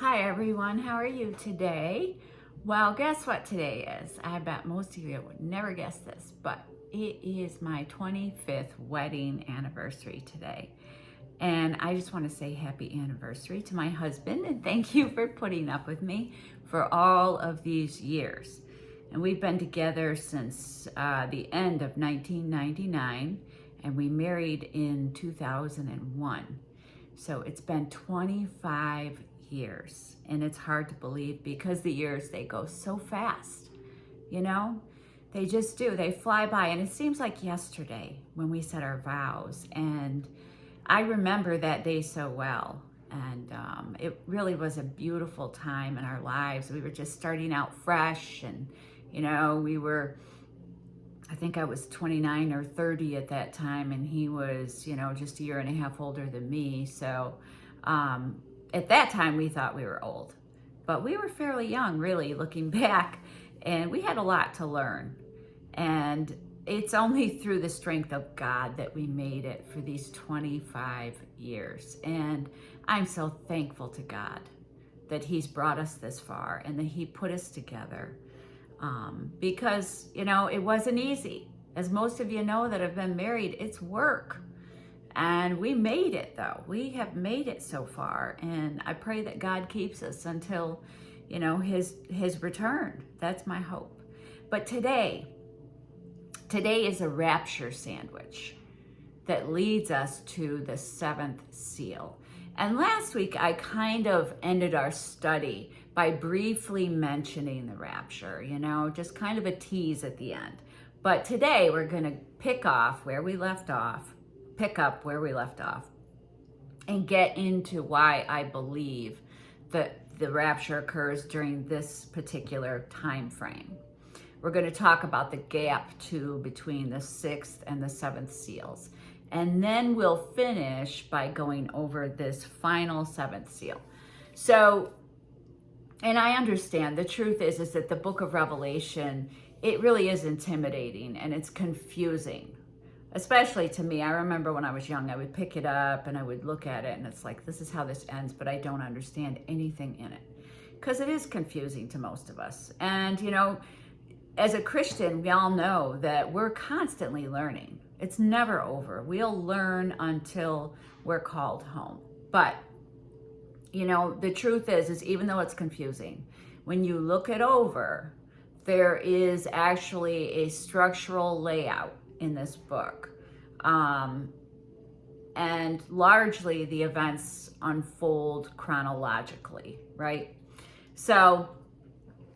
Hi everyone, how are you today? Well, guess what today is? I bet most of you would never guess this, but it is my 25th wedding anniversary today. And I just want to say happy anniversary to my husband and thank you for putting up with me for all of these years. And we've been together since the end of 1999 and we married in 2001. So it's been 25 years and it's hard to believe because the years, they go so fast, you know? They just do, they fly by, and it seems like yesterday when we said our vows, and I remember that day so well. And it really was a beautiful time in our lives. We were just starting out fresh, and I think I was 29 or 30 at that time, and he was, just a year and a half older than me. So at that time, we thought we were old, but we were fairly young, really, looking back, and we had a lot to learn. And it's only through the strength of God that we made it for these 25 years. And I'm so thankful to God that He's brought us this far and that He put us together. Because, it wasn't easy. As most of you know that have been married, it's work. And we made it, though. We have made it so far. And I pray that God keeps us until, His return. That's my hope. But today is a rapture sandwich that leads us to the seventh seal. And last week, I kind of ended our study by briefly mentioning the rapture, just kind of a tease at the end. But today, we're going to pick up where we left off, and get into why I believe that the rapture occurs during this particular time frame. We're going to talk about the gap too between the sixth and the seventh seals. And then we'll finish by going over this final seventh seal. So, and I understand the truth is that the book of Revelation, it really is intimidating and it's confusing, especially to me. I remember when I was young, I would pick it up and I would look at it and it's like, this is how this ends, but I don't understand anything in it because it is confusing to most of us. And, as a Christian, we all know that we're constantly learning. It's never over. We'll learn until we're called home. But, the truth is even though it's confusing, when you look it over, there is actually a structural layout in this book. And largely the events unfold chronologically, right? So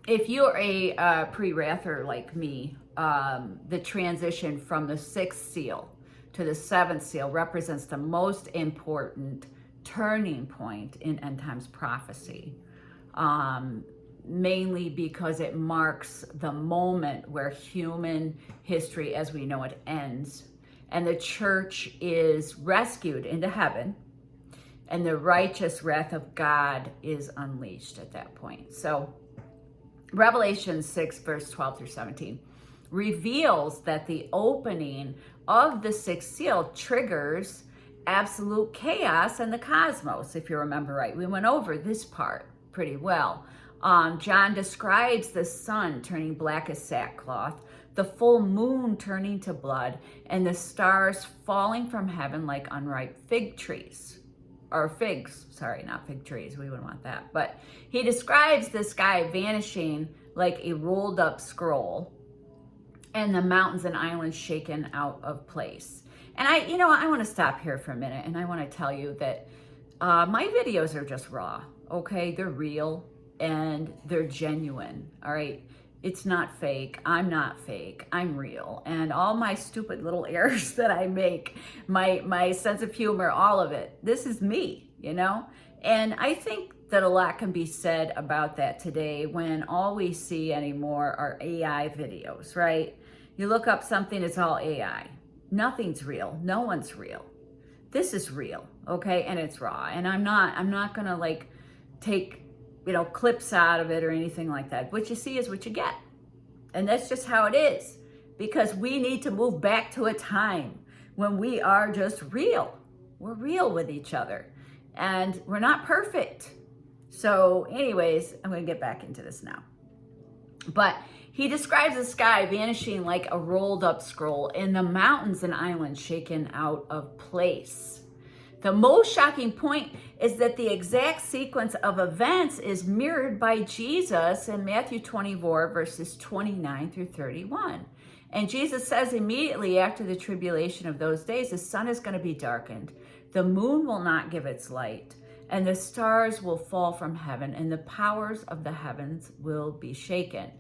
if you're a pre-wrather like me, the transition from the sixth seal to the seventh seal represents the most important turning point in end times prophecy, mainly because it marks the moment where human history as we know it ends, and the church is rescued into heaven, and the righteous wrath of God is unleashed at that point. So Revelation 6, verse 12 through 17 reveals that the opening of the sixth seal triggers absolute chaos in the cosmos, if you remember right. We went over this part pretty well. John describes the sun turning black as sackcloth, the full moon turning to blood, and the stars falling from heaven like unripe fig trees. Or figs, sorry, not fig trees, we wouldn't want that. But he describes the sky vanishing like a rolled up scroll and the mountains and islands shaken out of place. And I want to stop here for a minute and I want to tell you that my videos are just raw, okay? They're real and they're genuine, all right? It's not fake. I'm not fake. I'm real. And all my stupid little errors that I make, my sense of humor, all of it, this is me, And I think that a lot can be said about that today when all we see anymore are AI videos, right? You look up something, it's all AI. Nothing's real. No one's real. This is real, okay? And it's raw. And I'm not gonna take clips out of it or anything like that. What you see is what you get. And that's just how it is, because we need to move back to a time when we are just real. We're real with each other and we're not perfect. So anyways, I'm going to get back into this now. But he describes the sky vanishing like a rolled up scroll and the mountains and islands shaken out of place. The most shocking point is that the exact sequence of events is mirrored by Jesus in Matthew 24, verses 29 through 31. And Jesus says immediately after the tribulation of those days, the sun is going to be darkened, the moon will not give its light, and the stars will fall from heaven, and the powers of the heavens will be shaken.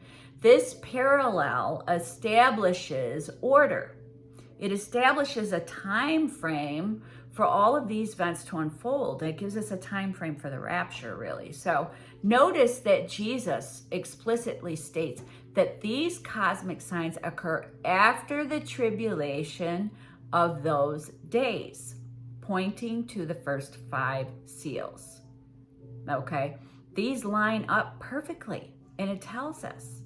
This parallel establishes order. It establishes a time frame for all of these events to unfold. It gives us a time frame for the rapture, really. So notice that Jesus explicitly states that these cosmic signs occur after the tribulation of those days, pointing to the first 5 seals. Okay, these line up perfectly, and it tells us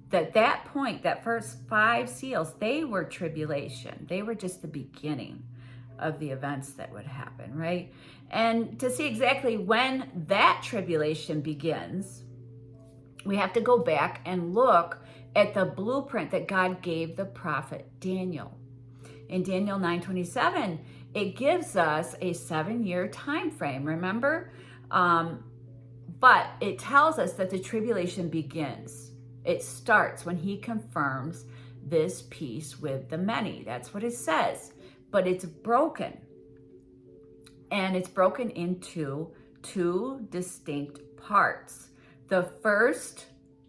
that point, that first 5 seals, they were tribulation. They were just the beginning of the events that would happen, right? And to see exactly when that tribulation begins, we have to go back and look at the blueprint that God gave the prophet Daniel. In Daniel 9:27, it gives us a 7-year time frame, remember? But it tells us that the tribulation begins. It starts when he confirms this peace with the many. That's what it says. But it's broken. And it's broken into 2 distinct parts. The first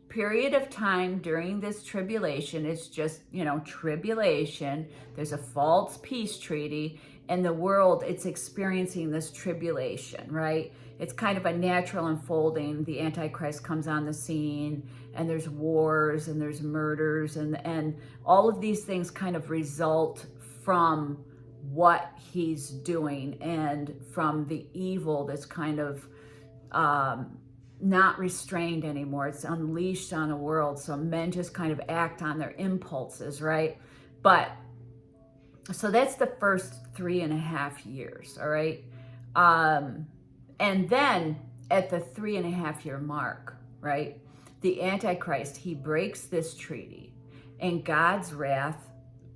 period of time during this tribulation is just, tribulation. There's a false peace treaty, and the world, it's experiencing this tribulation, right? It's kind of a natural unfolding. The Antichrist comes on the scene, and there's wars, and there's murders, and all of these things kind of result from what he's doing and from the evil that's kind of not restrained anymore. It's unleashed on the world. So men just kind of act on their impulses, right? But so that's the first 3.5 years, all right? And then at the 3.5 year mark, right, the Antichrist, he breaks this treaty, and God's wrath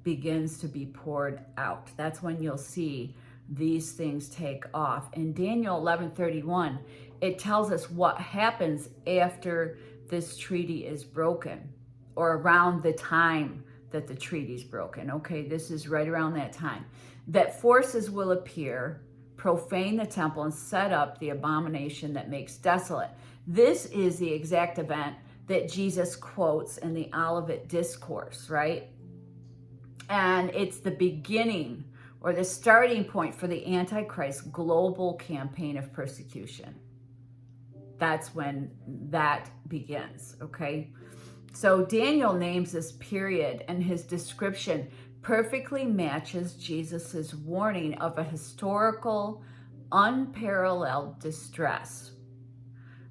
begins to be poured out. That's when you'll see these things take off. In Daniel 11:31, it tells us what happens after this treaty is broken, or around the time that the treaty is broken. Okay, this is right around that time. That forces will appear, profane the temple, and set up the abomination that makes desolate. This is the exact event that Jesus quotes in the Olivet Discourse, right? And it's the beginning or the starting point for the Antichrist global campaign of persecution. That's when that begins, okay? So Daniel names this period, and his description perfectly matches Jesus's warning of a historical, unparalleled distress.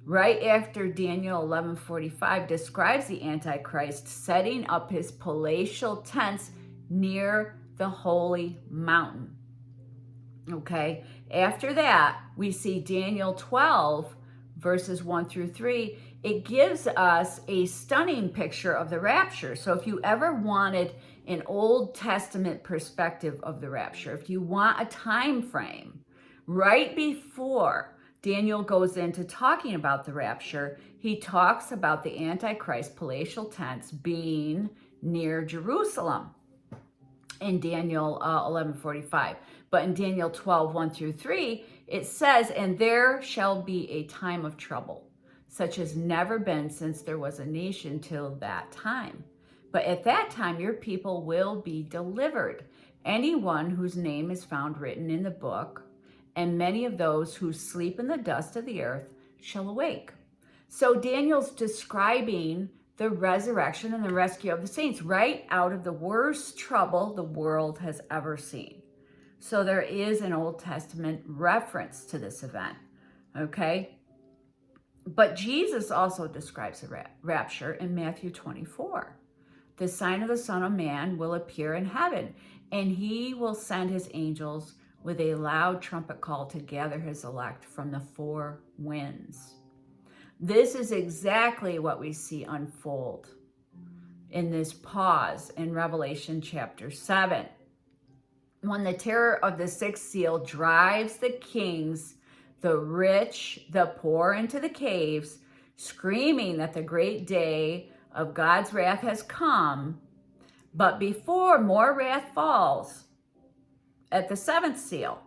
Right after Daniel 11:45 describes the Antichrist setting up his palatial tents near the holy mountain. Okay, after that, we see Daniel 12, verses 1 through 3. It gives us a stunning picture of the rapture. So if you ever wanted an Old Testament perspective of the rapture, if you want a time frame, right before Daniel goes into talking about the rapture, he talks about the Antichrist palatial tents being near Jerusalem in Daniel 11:45. But in Daniel 12, 1 through 3, it says, "And there shall be a time of trouble, such as never been since there was a nation till that time. But at that time your people will be delivered, anyone whose name is found written in the book, and many of those who sleep in the dust of the earth shall awake." So Daniel's describing the resurrection and the rescue of the saints right out of the worst trouble the world has ever seen. So there is an Old Testament reference to this event, okay? But Jesus also describes the rapture in Matthew 24. "The sign of the Son of Man will appear in heaven, and he will send his angels with a loud trumpet call to gather his elect from the 4 winds." This is exactly what we see unfold in this pause in Revelation chapter 7. When the terror of the sixth seal drives the kings, the rich, the poor into the caves, screaming that the great day of God's wrath has come. But before more wrath falls at the seventh seal,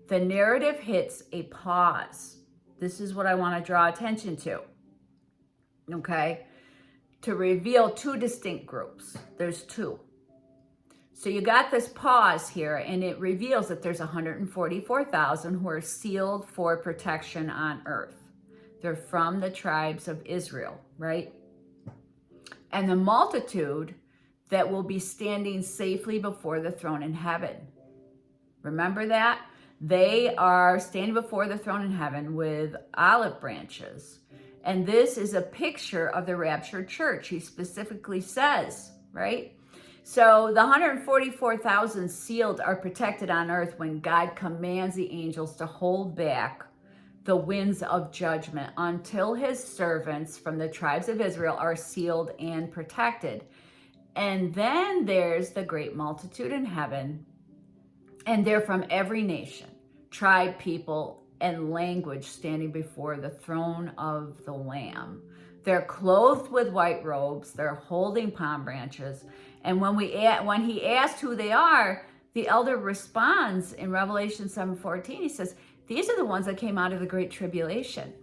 the narrative hits a pause. This is what I want to draw attention to, okay? To reveal two distinct groups. There's two. So you got this pause here, and it reveals that there's 144,000 who are sealed for protection on earth. They're from the tribes of Israel, right? And the multitude that will be standing safely before the throne in heaven. Remember that? They are standing before the throne in heaven with olive branches. And this is a picture of the raptured church. He specifically says, right? So the 144,000 sealed are protected on earth when God commands the angels to hold back the winds of judgment until his servants from the tribes of Israel are sealed and protected. And then there's the great multitude in heaven, and they're from every nation, tribe, people, and language standing before the throne of the Lamb. They're clothed with white robes, they're holding palm branches. And when he asked who they are, the elder responds in Revelation 7:14. He says, these are the ones that came out of the great tribulation.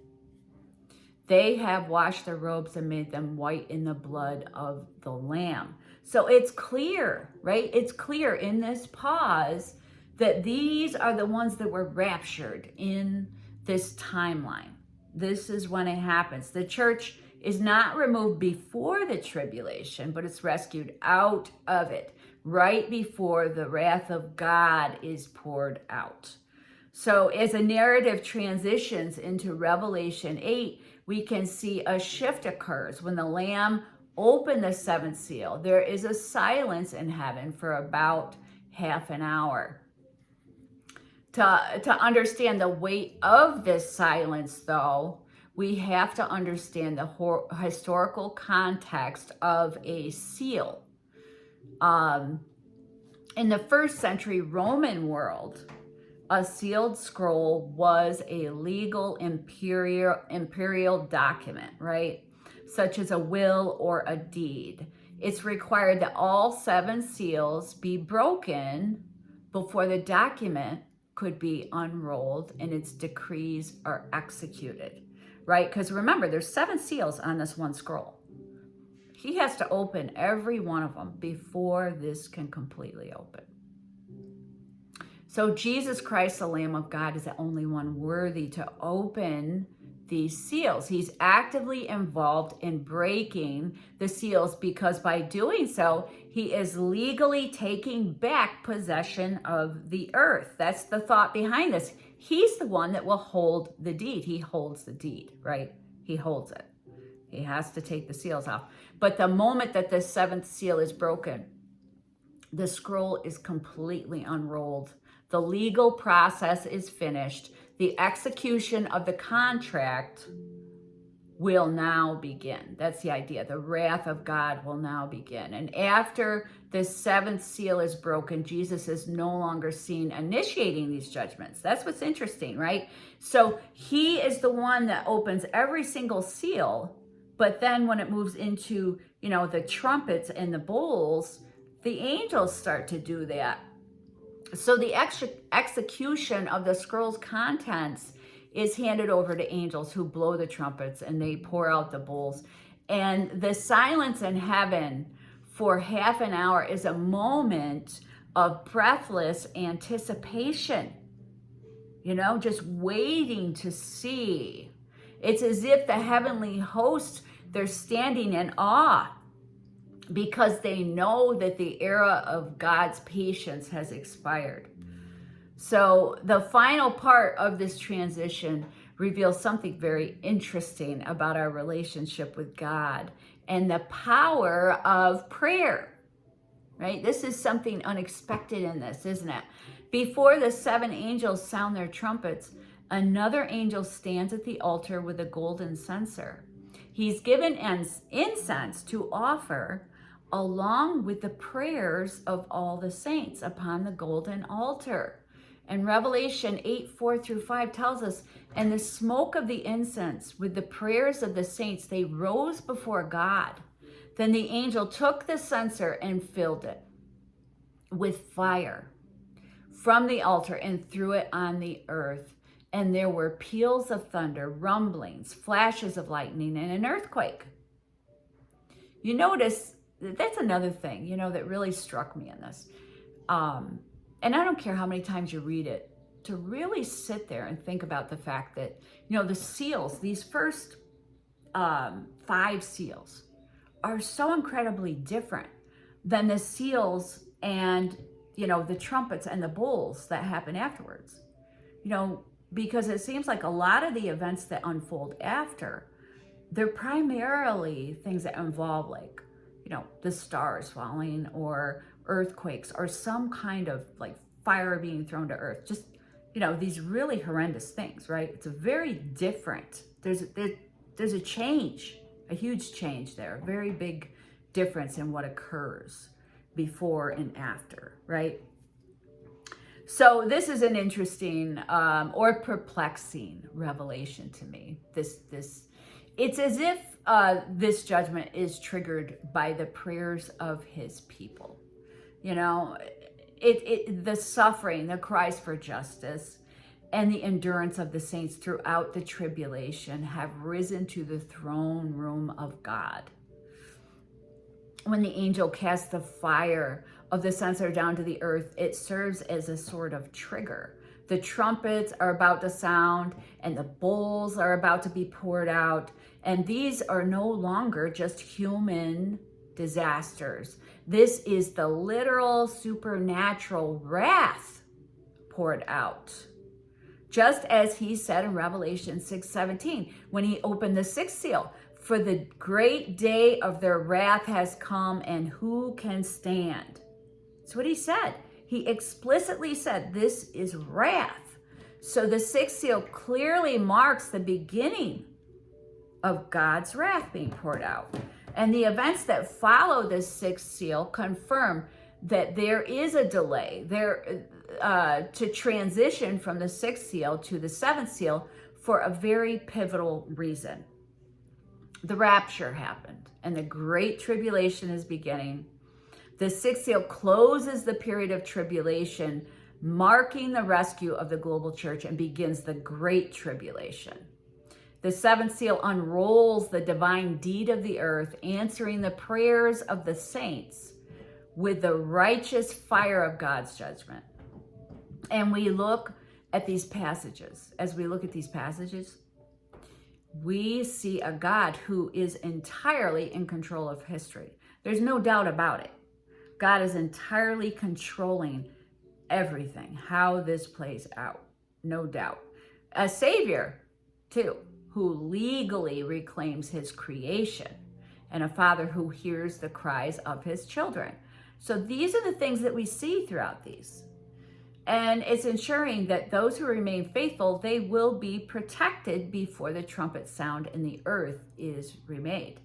They have washed their robes and made them white in the blood of the Lamb. So it's clear, right? It's clear in this pause that these are the ones that were raptured in this timeline. This is when it happens. The church is not removed before the tribulation, but it's rescued out of it right before the wrath of God is poured out. So as a narrative transitions into Revelation 8, we can see a shift occurs. When the Lamb opened the seventh seal, there is a silence in heaven for about half an hour. To understand the weight of this silence, though, we have to understand the historical context of a seal. In the first century Roman world, a sealed scroll was a legal imperial document, right? Such as a will or a deed. It's required that all 7 seals be broken before the document could be unrolled and its decrees are executed, right? Because remember, there's 7 seals on this one scroll. He has to open every one of them before this can completely open. So Jesus Christ, the Lamb of God, is the only one worthy to open these seals. He's actively involved in breaking the seals because by doing so, he is legally taking back possession of the earth. That's the thought behind this. He's the one that will hold the deed. He holds the deed, right? He holds it. He has to take the seals off. But the moment that the 7th seal is broken, the scroll is completely unrolled. The legal process is finished. The execution of the contract will now begin. That's the idea. The wrath of God will now begin. And after the 7th seal is broken, Jesus is no longer seen initiating these judgments. That's what's interesting, right? So he is the one that opens every single seal, but then when it moves into, the trumpets and the bowls, the angels start to do that. So the execution of the scroll's contents is handed over to angels who blow the trumpets and they pour out the bowls. And the silence in heaven for half an hour is a moment of breathless anticipation, just waiting to see. It's as if the heavenly hosts, they're standing in awe because they know that the era of God's patience has expired. So the final part of this transition reveals something very interesting about our relationship with God and the power of prayer, right? This is something unexpected in this, isn't it? Before the 7 angels sound their trumpets, Another angel stands at the altar with a golden censer. He's given incense to offer along with the prayers of all the saints upon the golden altar. And Revelation 8:4-5 tells us, and the smoke of the incense with the prayers of the saints, they rose before God. Then the angel took the censer and filled it with fire from the altar and threw it on the earth. And there were peals of thunder, rumblings, flashes of lightning, and an earthquake. You notice, that's another thing, that really struck me in this. And I don't care how many times you read it, to really sit there and think about the fact that, the seals, these first 5 seals, are so incredibly different than the seals and, the trumpets and the bowls that happen afterwards. Because it seems like a lot of the events that unfold after, they're primarily things that involve like, the stars falling or earthquakes or some kind of like fire being thrown to earth. Just, these really horrendous things, right? It's a very different, there's a change, a huge change there, a very big difference in what occurs before and after, right? So this is an interesting or perplexing revelation to me. It's as if this judgment is triggered by the prayers of his people. The suffering, the cries for justice, and the endurance of the saints throughout the tribulation have risen to the throne room of God. When the angel casts the fire of the censer down to the earth, it serves as a sort of trigger. The trumpets are about to sound and the bowls are about to be poured out. And these are no longer just human disasters. This is the literal supernatural wrath poured out. Just as he said in Revelation 6:17, when he opened the 6th seal, for the great day of their wrath has come, and who can stand? That's what he said. He explicitly said, this is wrath. So the 6th seal clearly marks the beginning of God's wrath being poured out. And the events that follow this 6th seal confirm that there is a delay to transition from the 6th seal to the 7th seal for a very pivotal reason. The rapture happened and the great tribulation is beginning. The 6th seal closes the period of tribulation, marking the rescue of the global church, and begins the great tribulation. The 7th seal unrolls the divine deed of the earth, answering the prayers of the saints with the righteous fire of God's judgment. And we look at these passages. As we look at these passages, we see a God who is entirely in control of history. There's no doubt about it. God is entirely controlling everything, how this plays out, no doubt. A Savior, too, who legally reclaims his creation, and a Father who hears the cries of his children. So these are the things that we see throughout these. And it's ensuring that those who remain faithful, they will be protected before the trumpet sound and the earth is remade.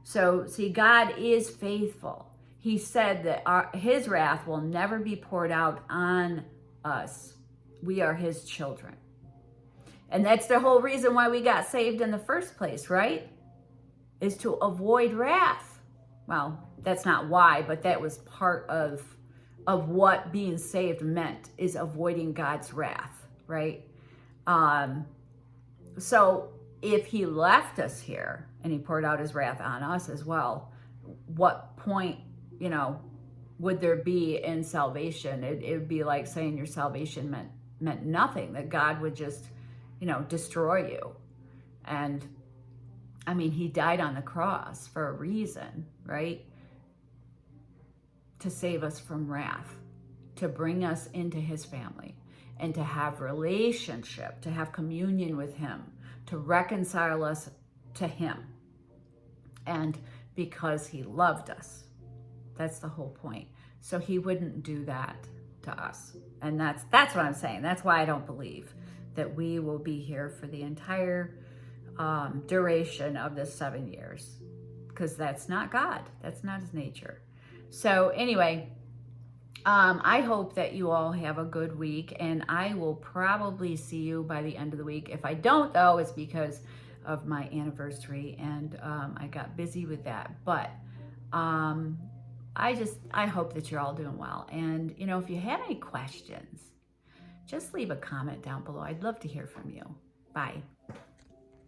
So see, God is faithful. He said that his wrath will never be poured out on us. We are his children. And that's the whole reason why we got saved in the first place, right? Is to avoid wrath. Well, that's not why, but that was part of what being saved meant, is avoiding God's wrath, right? So if he left us here and he poured out his wrath on us as well, what point, would there be in salvation? It would be like saying your salvation meant nothing, that God would just, destroy you. And I mean, he died on the cross for a reason, right? To save us from wrath, to bring us into his family, and to have relationship, to have communion with him, to reconcile us to him. And because he loved us, that's the whole point. So he wouldn't do that to us. And that's what I'm saying. That's why I don't believe that we will be here for the entire duration of the 7 years, because that's not God. That's not his nature. So anyway, I hope that you all have a good week, and I will probably see you by the end of the week. If I don't, though, it's because of my anniversary, and I got busy with that. But I hope that you're all doing well. And, you know, if you have any questions, just leave a comment down below. I'd love to hear from you. Bye.